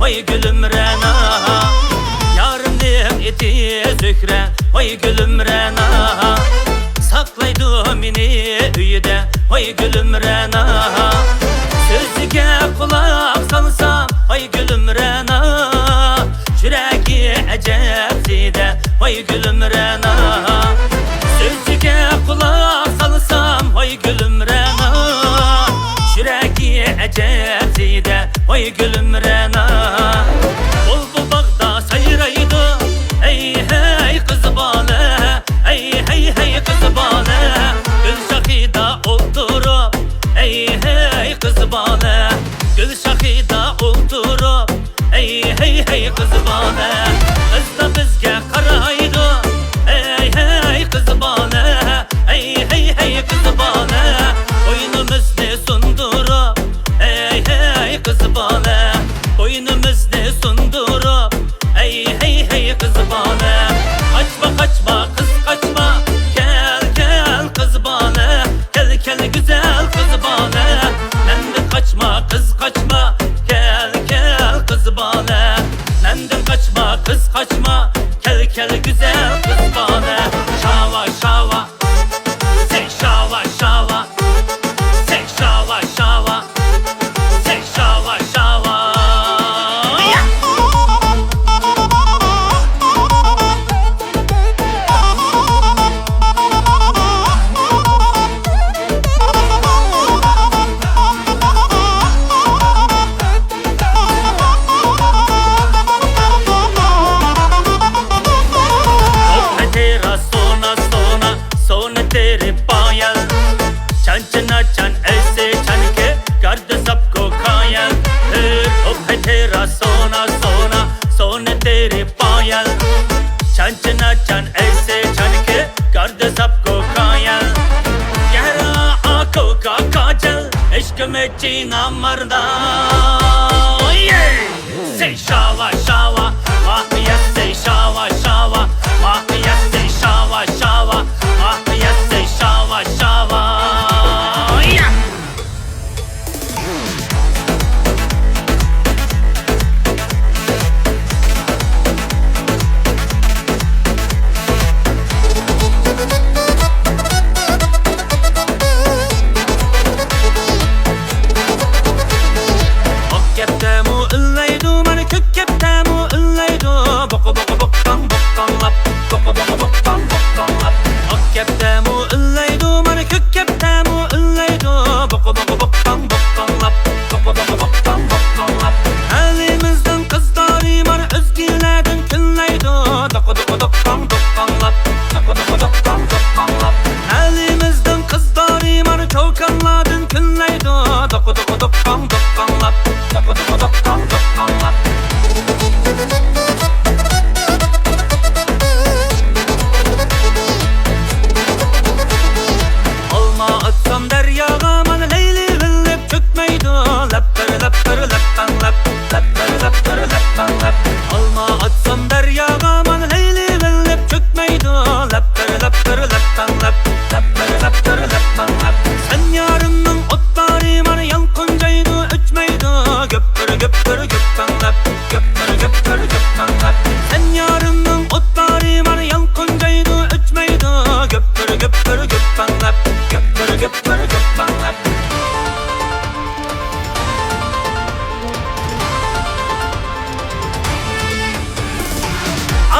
oy gülüm Rena. Yarımning eti Zühre, oy gülüm Rena. Saklaydı meni uyida, oy gülüm Rena. Sözüge kulak salsam, oy gülüm Rena. Yüreki ecelside, oy gülüm Rena. Sözüge kulak salsam, oy gülüm Rena. Yüreki ecelside, oy gülüm Rena. Ol bu bağda sayraydı, ey hey kız bana. Ey hey hey kız bana. Gülşahida oturup, ey hey kız bana. Gülşahida oturup, ey hey hey kız bana. Kız da bizge karaydı, ey hey kız bana. Ey hey hey kız bana. Boynumuzni sundurup, ey hey kız bana. Boynumuzni sundurup, ey hey hey kız bana. Kaçma kaçma kız kaçma, gel gel kız bana. Gel gel güzel kız bana. Menden kaçma kız kaçma, gel gel kız bana. Menden kaçma kız kaçma, gel gel güzel kız bana. Şava şava, sen şava şava. Sen şava şava, sen şava şava. तेरे पायल चन चना चन ऐसे चन के कर दे सबको घायल। ओ है तेरा सोना सोना सोने तेरे पायल चन चना चन ऐसे चन के कर दे सबको घायल। गहरा आंखों का काजल इश्क में चीना मरदा से शावा शावा वाक़िया से शावा शावा वाक़िया से शावा शावा वाक़िया से शावा Shava.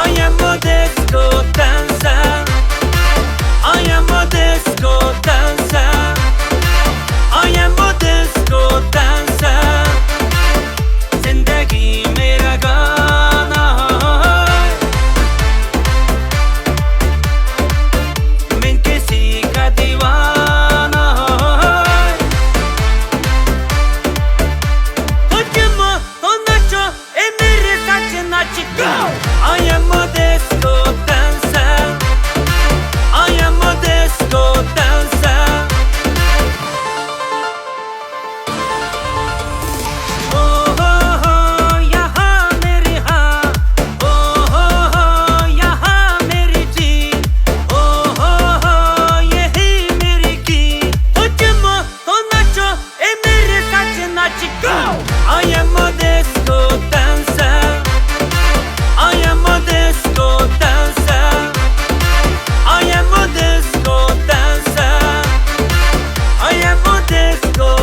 I am a disco dancer. I am a disco dancer. I am a disco dancer. जिंदगी मेरा गाना है, मैं किसी का दीवाना है। हुक्म हो नाचो, ए मेरे साथ नाच go. I am a disco dancer. let's go